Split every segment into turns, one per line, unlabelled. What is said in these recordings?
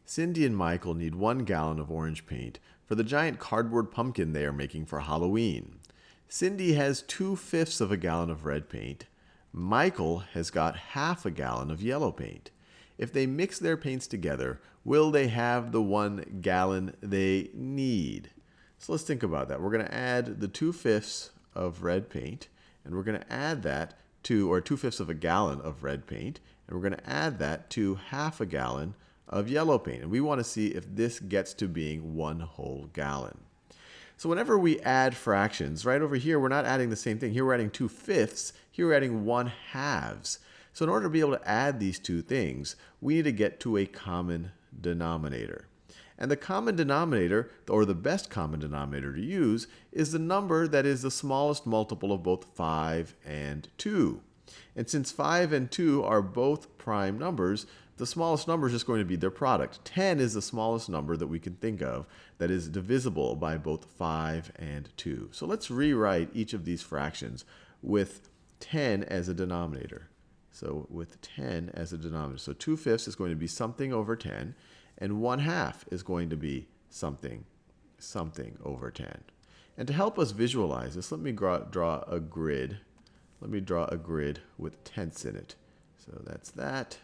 Cindy and Michael need 1 gallon of orange paint for the giant cardboard pumpkin they are making for Halloween. Cindy has 2/5 of a gallon of red paint. Michael has got half a gallon of yellow paint. If they mix their paints together, will they have the 1 gallon they need? So let's think about that. We're going to add the 2/5 of red paint, and we're going to add that to, or 2/5 of a gallon of red paint, and we're going to add that to half a gallon of yellow paint. And we want to see if this gets to being 1 whole gallon. So whenever we add fractions, right over here, we're not adding the same thing. Here we're adding 2/5. Here we're adding 1/2. So in order to be able to add these two things, we need to get to a common denominator. And the common denominator, or the best common denominator to use, is the number that is the smallest multiple of both 5 and 2. And since 5 and 2 are both prime numbers, the smallest number is just going to be their product. 10 is the smallest number that we can think of that is divisible by both 5 and 2. So let's rewrite each of these fractions with 10 as a denominator. So with 10 as a denominator. So 2/5 is going to be something over 10, and 1/2 is going to be something over 10. And to help us visualize this, let me draw a grid. Let me draw a grid with tenths in it. So that's that,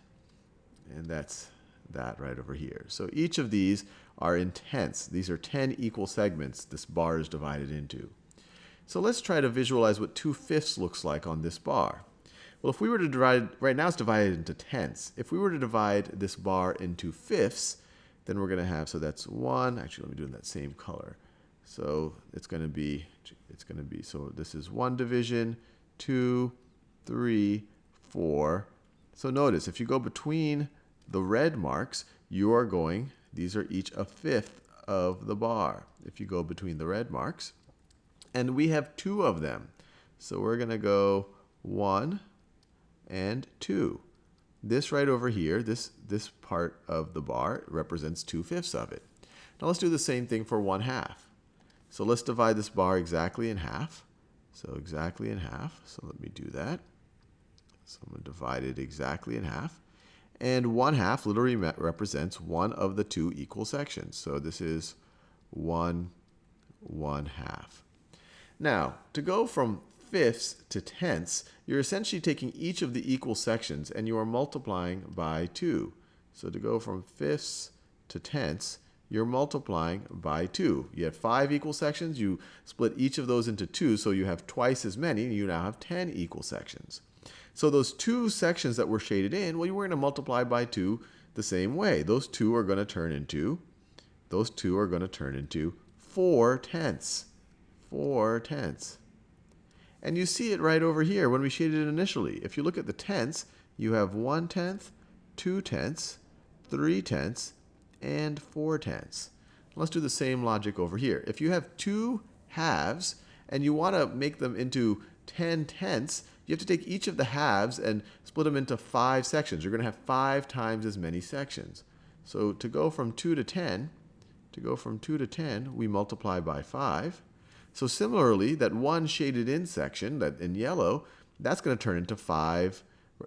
and that's that right over here. So each of these are in tenths. These are 10 equal segments this bar is divided into. So let's try to visualize what 2/5 looks like on this bar. Well, if we were to divide, right now it's divided into tenths. If we were to divide this bar into fifths, then we're going to have, so that's 1. Actually, let me do it in that same color. So it's going to be, so this is 1 division, 2, 3, 4. So notice, if you go between the red marks, you are going, these are each a fifth of the bar. If you go between the red marks, and we have 2 of them. So we're going to go 1 and 2. This right over here, this part of the bar represents 2/5 of it. Now let's do the same thing for 1/2. So let's divide this bar exactly in half. So exactly in half. So let me do that. So I'm going to divide it exactly in half. And 1/2 literally represents one of the 2 equal sections. So this is 1/1/2. Now, to go from fifths to tenths, you're essentially taking each of the equal sections and you are multiplying by 2. So to go from fifths to tenths, you're multiplying by 2. You have 5 equal sections. You split each of those into 2, so you have twice as many. And you now have 10 equal sections. So those 2 sections that were shaded in, well, you were going to multiply by 2 the same way. Those 2 are going to turn into 4/10. 4/10. And you see it right over here when we shaded it initially. If you look at the tenths, you have 1/10, 2/10, 3/10, and 4/10. Let's do the same logic over here. If you have 2 halves and you want to make them into 10/10, you have to take each of the halves and split them into 5 sections. You're going to have 5 times as many sections. So to go from 2 to 10, we multiply by 5. So similarly, that 1 shaded in section, that in yellow, that's going to turn into 5.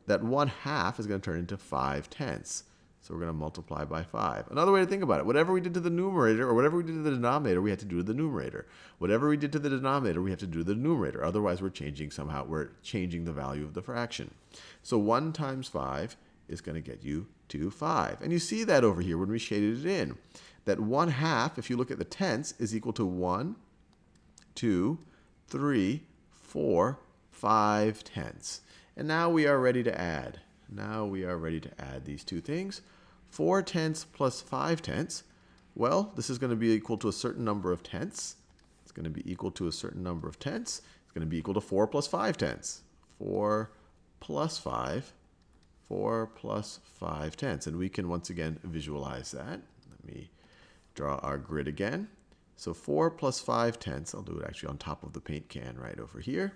That 1/2 is going to turn into 5/10. So we're going to multiply by 5. Another way to think about it, whatever we did to the numerator or whatever we did to the denominator, we had to do to the numerator. Whatever we did to the denominator, we have to do to the numerator. Otherwise, we're changing the value of the fraction. So 1 times 5 is going to get you to 5. And you see that over here when we shaded it in. That 1/2, if you look at the tenths, is equal to 1, 2, 3, 4, 5/10. And now we are ready to add. Now we are ready to add these two things. 4/10 plus 5/10. Well, this is going to be equal to a certain number of tenths. It's going to be equal to a certain number of tenths. It's going to be equal to 4 plus 5/10. 4 plus 5. 4 plus 5/10. And we can once again visualize that. Let me draw our grid again. So 4 plus 5/10, I'll do it actually on top of the paint can right over here.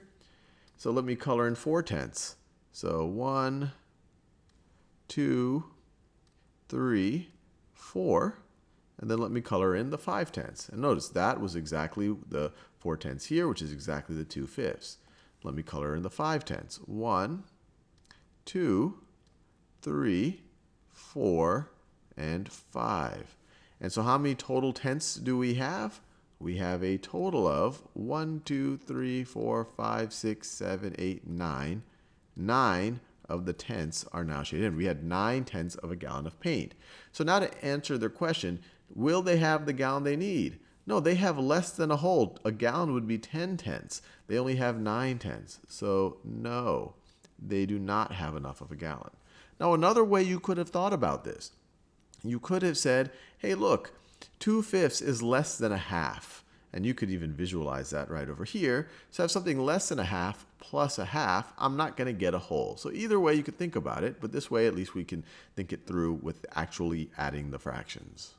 So let me color in 4/10. So 1, 2, 3, 4. And then let me color in the 5/10. And notice that was exactly the 4/10 here, which is exactly the 2/5. Let me color in the 5/10. 1, 2, 3, 4, and 5. And so how many total tenths do we have? We have a total of 1, 2, 3, 4, 5, 6, 7, 8, 9. 9 of the tenths are now shaded in. We had 9 tenths of a gallon of paint. So now to answer their question, will they have the gallon they need? No, they have less than a whole. A gallon would be 10 tenths. They only have 9 tenths. So no, they do not have enough of a gallon. Now another way you could have thought about this, you could have said, hey look, 2/5 is less than a half. And you could even visualize that right over here. So I have something less than a half plus a half, I'm not going to get a whole. So either way you could think about it, but this way at least we can think it through with actually adding the fractions.